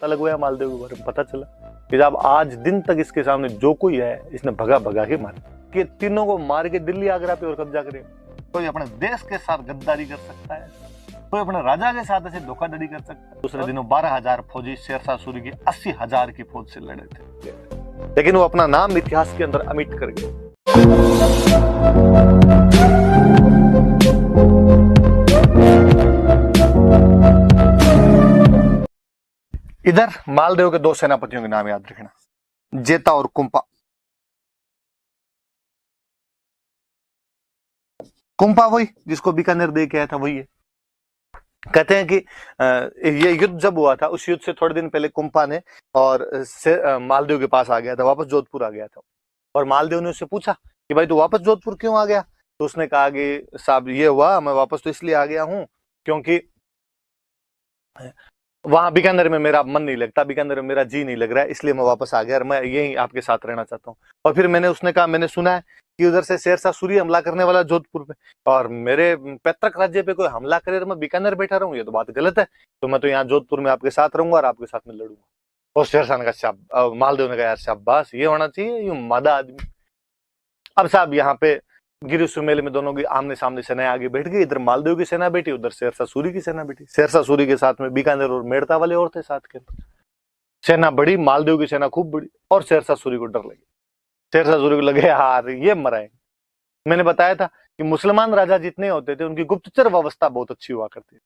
पता लगवाया मालदेव के बारे में, पता चला कि जब आज दिन तक इसके सामने जो कोई है इसने भगा भगा के मारा, कि तीनों को मार के दिल्ली आगरा पे और कब्जा करे। कोई अपने देश के साथ गद्दारी कर सकता है, कोई अपने राजा के साथ ऐसे धोखाधड़ी कर सकता है। दूसरे दिनों 12,000 फौजी शेरशाह सूरी की 80,000 की फौज से लड़े थे, लेकिन वो अपना नाम इतिहास के अंदर अमिट कर गए। इधर मालदेव के दो सेनापतियों के नाम याद रखना, जेता और कुंपा। कुंपा वही जिसको बीकानेर दे के आया था, वही है। कहते हैं कि ये युद्ध जब हुआ था उस युद्ध से थोड़े दिन पहले कुंपा ने और मालदेव के पास आ गया था, वापस जोधपुर आ गया था। और मालदेव ने उससे पूछा कि भाई तू वापस जोधपुर क्यों आ गया? तो उसने कहा कि साहब ये हुआ, मैं वापस तो इसलिए आ गया हूं क्योंकि वहां बीकानेर में मेरा मन नहीं लगता, बीकानेर में मेरा जी नहीं लग रहा है, इसलिए मैं वापस आ गया और मैं यही आपके साथ रहना चाहता हूँ। और फिर उसने कहा मैंने सुना है कि उधर से शेरशाह सूरी हमला करने वाला जोधपुर पे, और मेरे पैतृक राज्य पे कोई हमला करे तो मैं बीकानेर बैठा रहूं, ये तो बात गलत है। तो मैं तो यहाँ जोधपुर में आपके साथ रहूंगा और आपके साथ में लड़ूंगा। और शेरशाह ने कहा मालदेव ने कहा यार शाबाश, ये होना चाहिए, यूं मादा आदमी। अब साहब यहाँ पे गिरी सुमेल में दोनों की आमने सामने सेना आगे बैठ गई। इधर मालदेव की सेना बैठी, उधर शेरशाह सूरी की सेना बैठी। शेरशाह सूरी के साथ में बीकानेर और मेड़ता वाले और थे साथ के अंदर। सेना बड़ी, मालदेव की सेना खूब बड़ी, और शेरशाह सूरी को डर लगे। शेरशाह सूरी को लगे यार ये मराए। मैंने बताया था कि मुसलमान राजा जितने होते थे उनकी गुप्तचर व्यवस्था बहुत अच्छी हुआ करती थी,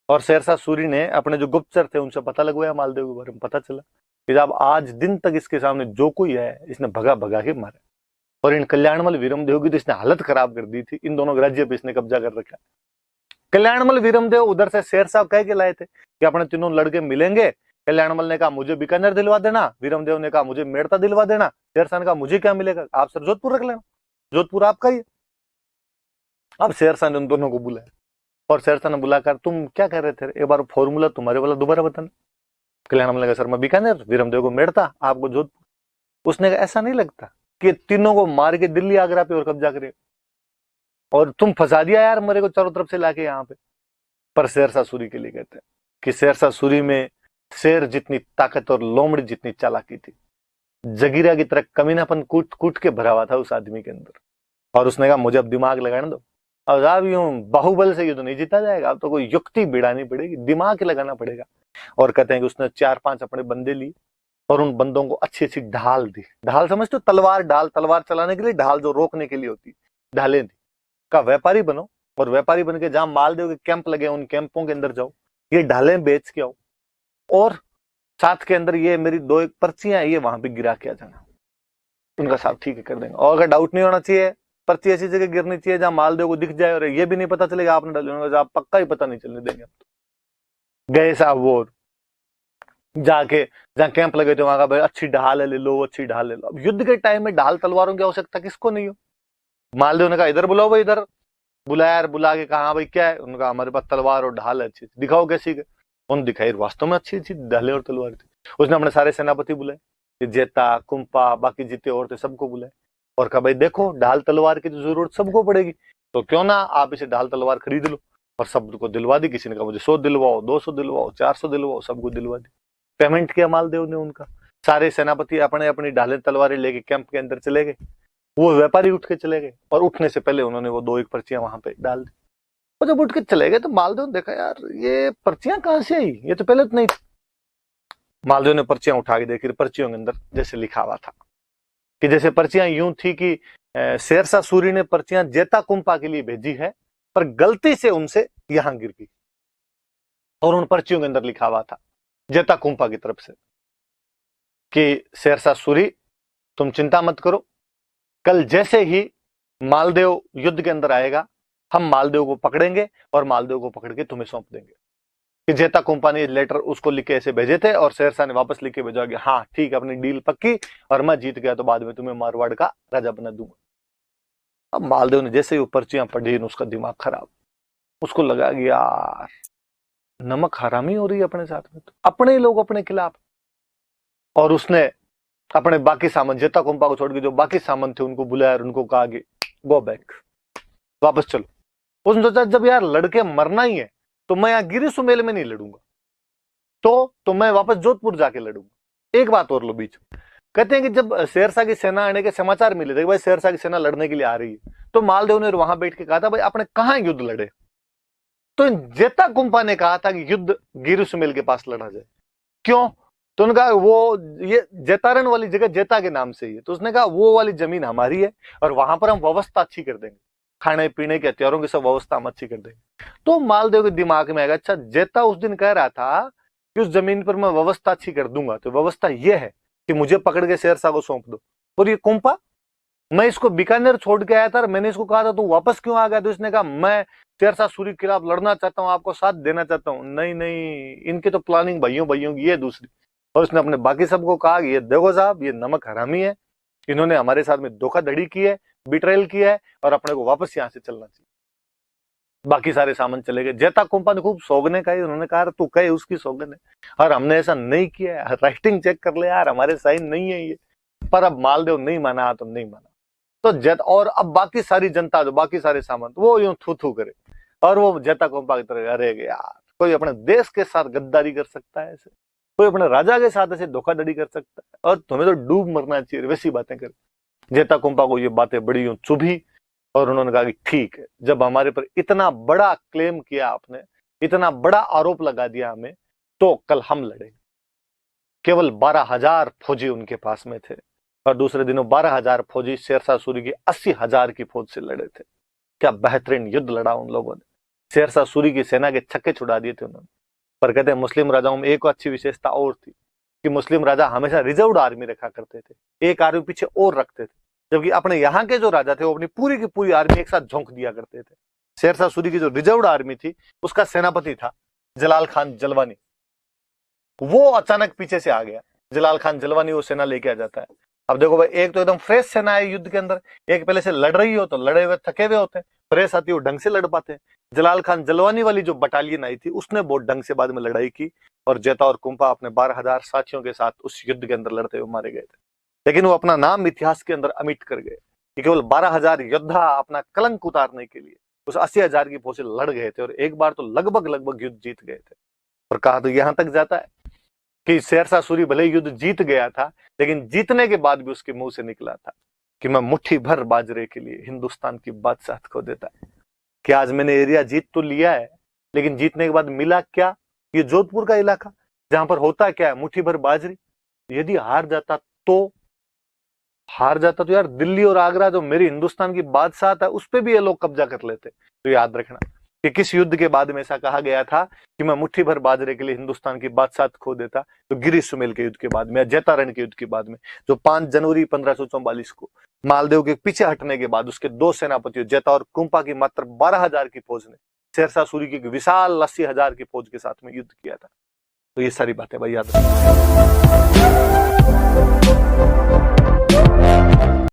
और शेरशाह सूरी ने अपने जो गुप्तचर थे उनसे पता लगवाया मालदेव के बारे में, पता चला कि जब आज दिन तक इसके सामने जो कोई है इसने भगा भगा के मारा। और इन कल्याणमल वीरमदेव की तो इसने हालत खराब कर दी थी, इन दोनों राज्य पे इसने कब्जा कर रखा। कल्याणमल वीरमदेव उधर से शेरशाह कह के लाए थे कि अपने तीनों लड़के मिलेंगे। कल्याणमल ने कहा मुझे बीकानेर दिलवा देना, वीरमदेव ने कहा मुझे मेड़ता दिलवा देना, शेरशाह ने कहा मुझे क्या मिलेगा, आप सर जोधपुर रख लेना, जोधपुर आपका ही है। अब शेरशाह ने उन दोनों को बुलाया और शेरशाह ने बुलाकर तुम क्या कह रहे थे, एक बार फॉर्मूला तुम्हारे वाला दोबारा बताना। कल्याणमल ने कहा सर मैं बीकानेर, वीरमदेव को मेड़ता, आपको जोधपुर। उसने कहा ऐसा नहीं लगता कि तीनों को मार के दिल्ली आगरा पे और कब्जा करे, और तुम फंसा दिया यार मेरे को चारों तरफ से लाके यहाँ पे। पर शेरशाह सूरी के लिए कहते हैं कि शेरशाह सूरी में शेर जितनी ताकत और लोमड़ी जितनी चालाकी थी, जगीरा की तरह कमीनापन कूट कूट के भरा हुआ था उस आदमी के अंदर। और उसने कहा मुझे अब दिमाग लगाने दो, अब आप यूं बाहुबल से ये तो नहीं जीता जाएगा, अब तो कोई युक्ति बिड़ानी पड़ेगी, दिमाग लगाना पड़ेगा। और कहते हैं कि उसने 4-5 अपने बंदे लिए और उन बंदों को अच्छी अच्छी ढाल दी। ढाल समझते हो, तलवार ढाल, तलवार चलाने के लिए ढाल जो रोकने के लिए होती, ढालें दी। का व्यापारी बनो और व्यापारी बन के जहां मालदेव के कैंप लगे उन कैंपों के अंदर जाओ, ये ढालें बेच के आओ, और साथ के अंदर ये मेरी 2 एक पर्चियां है ये वहां पे गिरा के आ जाना। उनका साहब ठीक है कर देंगे। और अगर डाउट नहीं होना चाहिए, पर्ची ऐसी जगह गिरनी चाहिए जहां मालदेव को दिख जाए और ये भी नहीं पता चलेगा आपने डाली, आप पक्का ही पता नहीं चलने देंगे। गए साहब वो जाके जहां कैंप लगे थे वहां का भाई अच्छी ढाल ले लो, अच्छी ढाल ले लो। अब युद्ध के टाइम में ढाल तलवारों की आवश्यकता किसको नहीं हो। मालदेव ने कहा इधर बुलाओ भाई, इधर बुलाया, बुला के कहा भाई क्या है, उनका हमारे पास तलवार और ढाल है अच्छी, दिखाओ कैसी है। उन्होंने दिखाई, वास्तव में अच्छी अच्छी ढालें और तलवार थी। उसने अपने सारे सेनापति बुलाए, जेता, कुंपा, बाकी जीते और थे, सबको बुलाए और कहा भाई देखो ढाल तलवार की तो जरूरत सबको पड़ेगी, तो क्यों ना आप इसे ढाल तलवार खरीद लो। और सबको दिलवा दी। किसी ने कहा मुझे 100 दिलवाओ, 200 दिलवाओ, 400 दिलवाओ, सबको दिलवा दी। पेमेंट किया मालदेव ने उनका। सारे सेनापति अपने अपनी ढालें तलवारें लेके कैंप के अंदर चले गए। वो व्यापारी उठ के चले गए और उठने से पहले उन्होंने वो 2 एक पर्चियां वहां पे डाल दी। और जब उठ के चले गए तो मालदेव ने देखा यार ये पर्चियां कहां से आई, ये तो पहले तो नहीं। मालदेव ने पर्चियां उठा के देखी, पर्चियों के अंदर जैसे लिखा हुआ था कि जैसे पर्चियां यूं थी कि शेरशाह सूरी ने पर्चियां जेता कुंपा के लिए भेजी है, पर गलती से उनसे यहां गिर गई। और उन पर्चियों के अंदर लिखा हुआ था जेता कुंपा की तरफ से कि शेरशाह सूरी तुम चिंता मत करो, कल जैसे ही मालदेव युद्ध के अंदर आएगा हम मालदेव को पकड़ेंगे और मालदेव को पकड़ के तुम्हें सौंप देंगे। कि जेता कुंपा ने लेटर उसको लिख के ऐसे भेजे थे और शेरशाह ने वापस लिख के भेजा कि हाँ ठीक है अपनी डील पक्की, और मैं जीत गया तो बाद में तुम्हें मारवाड़ का राजा बना दूंगा। अब मालदेव ने जैसे ही वो पर्चियां पढ़ी उसका दिमाग खराब, उसको लगा कि यार नमक हरामी हो रही है अपने साथ में, तो अपने ही लोग अपने खिलाफ। और उसने अपने बाकी सामान, जेता कुंपा को छोड़ के जो बाकी सामान थे उनको बुलाया और उनको कहा कि गो बैक, वापस चलो। उसने सोचा जब यार लड़के मरना ही है तो मैं यहाँ गिरी सुमेल में नहीं लड़ूंगा, तो मैं वापस जोधपुर जाके लड़ूंगा। एक बात और लो बीच में, कहते हैं कि जब शेरशाह की सेना आने के समाचार मिले थे कि भाई शेरशाह की सेना लड़ने के लिए आ रही है, तो मालदेव ने वहां बैठ के कहा था भाई आपने कहां युद्ध लड़े? तो जेता कुंपा ने कहा था कि युद्ध गिरु सुमेल के पास लड़ा जाए। क्यों? तो उनका वो ये जेतारण वाली जगह जेता के नाम से ही है, तो उसने कहा वो वाली जमीन हमारी है और वहां पर हम व्यवस्था अच्छी कर देंगे, खाने पीने के हथियारों की सब व्यवस्था हम अच्छी कर देंगे। तो मालदेव के दिमाग में आएगा अच्छा जेता उस दिन कह रहा था कि उस जमीन पर मैं व्यवस्था अच्छी कर दूंगा, तो व्यवस्था ये है कि मुझे पकड़ के शेरशाह को सौंप दो। और ये कुंपा, मैं इसको बीकानेर छोड़ के आया था और मैंने इसको कहा था तू वापस क्यों आ गया? तो इसने कहा मैं शेरशाह सूरी के खिलाफ लड़ना चाहता हूँ, आपको साथ देना चाहता हूँ। नहीं नहीं, इनकी तो प्लानिंग भाइयों भाइयों की है दूसरी। और उसने अपने बाकी सबको कहा कि ये देखो साहब ये नमक हरामी है, इन्होंने हमारे साथ में धोखाधड़ी की है, बिट्रेयल किया है और अपने को वापस यहाँ से चलना चाहिए। बाकी सारे सामान चले गए। जेता कुंपा ने खूब सौगने कही, उन्होंने कहा तू कहे उसकी सौगन है और हमने ऐसा नहीं किया है, राइटिंग चेक कर ले यार, हमारे साइन नहीं है ये। पर अब मालदेव नहीं माना तो नहीं माना। तो जेत और अब बाकी सारी जनता जो बाकी सारे सामान वो यूं थू थू करे और वो जेता कुंपा की तरह, अरे यार कोई अपने देश के साथ गद्दारी कर सकता है ऐसे, कोई अपने राजा के साथ ऐसे धोखाधड़ी कर सकता है और तुम्हें तो डूब मरना चाहिए, वैसी बातें कर। जेता कुंपा को ये बातें बड़ी यूं चुभी और उन्होंने कहा कि ठीक है, जब हमारे पर इतना बड़ा क्लेम किया आपने, इतना बड़ा आरोप लगा दिया हमें, तो कल हम लड़ेंगे। केवल 12,000 फौजी उनके पास में थे और दूसरे दिनों 12,000 फौजी शेरशाह सूरी की 80,000 की फौज से लड़े थे। क्या बेहतरीन युद्ध लड़ा उन लोगों ने, शेरशाह सूरी की सेना के छक्के छुड़ा दिए थे उन्होंने। पर कहते हैं मुस्लिम राजाओं में एक अच्छी विशेषता और थी कि मुस्लिम राजा हमेशा रिजर्व्ड आर्मी रखा करते थे, एक आर्मी पीछे और रखते थे, जबकि अपने यहाँ के जो राजा थे वो अपनी पूरी की पूरी आर्मी एक साथ झोंक दिया करते थे। शेरशाह सूरी की जो रिजर्व्ड आर्मी थी उसका सेनापति था जलाल खान जलवानी, वो अचानक पीछे से आ गया। जलाल खान जलवानी वो सेना लेके आ जाता है। अब देखो भाई, एक तो एकदम फ्रेश सेना है युद्ध के अंदर, एक पहले से लड़ रही हो तो लड़े हुए थके हुए होते हैं, फ्रेश आती हो ढंग से लड़ पाते हैं। जलाल खान जलवानी वाली जो बटालियन आई थी उसने बहुत ढंग से बाद में लड़ाई की और जेता और कुंपा अपने 12,000 साथियों के साथ उस युद्ध के अंदर लड़ते हुए मारे गए थे। लेकिन वो अपना नाम इतिहास के अंदर अमिट कर गए कि केवल 12,000 योद्धा अपना कलंक उतारने के लिए उस 80,000 की फौज से लड़ गए थे और एक बार तो लगभग युद्ध जीत गए थे। और कहा तो यहां तक जाता है कि शेरशाह सूरी भले युद्ध जीत गया था, लेकिन जीतने के बाद भी उसके मुंह से निकला था कि मैं मुट्ठी भर बाजरे के लिए हिंदुस्तान की बादशाह खो देता है। कि आज मैंने एरिया जीत तो लिया है, लेकिन जीतने के बाद मिला क्या? ये जोधपुर का इलाका जहां पर होता क्या है, मुट्ठी भर बाजरी। यदि हार जाता तो यार दिल्ली और आगरा जो मेरी हिंदुस्तान की बादशाह था उस पर भी ये लोग कब्जा कर लेते। तो याद रखना कि किस युद्ध के बाद में ऐसा कहा गया था कि मैं मुट्ठी भर बाजरे के लिए हिंदुस्तान की बादशाह खो देता? तो गिरी सुमेल के युद्ध के बाद में या जेतारण के युद्ध के बाद में, जो 5 जनवरी 1544 को मालदेव के पीछे हटने के बाद उसके दो सेनापतियों जेता और कुंपा की मात्र 12,000 की फौज ने शेरशाह सूरी की विशाल 80,000 की फौज के साथ में युद्ध किया था। तो ये सारी बातें भाई याद रखना।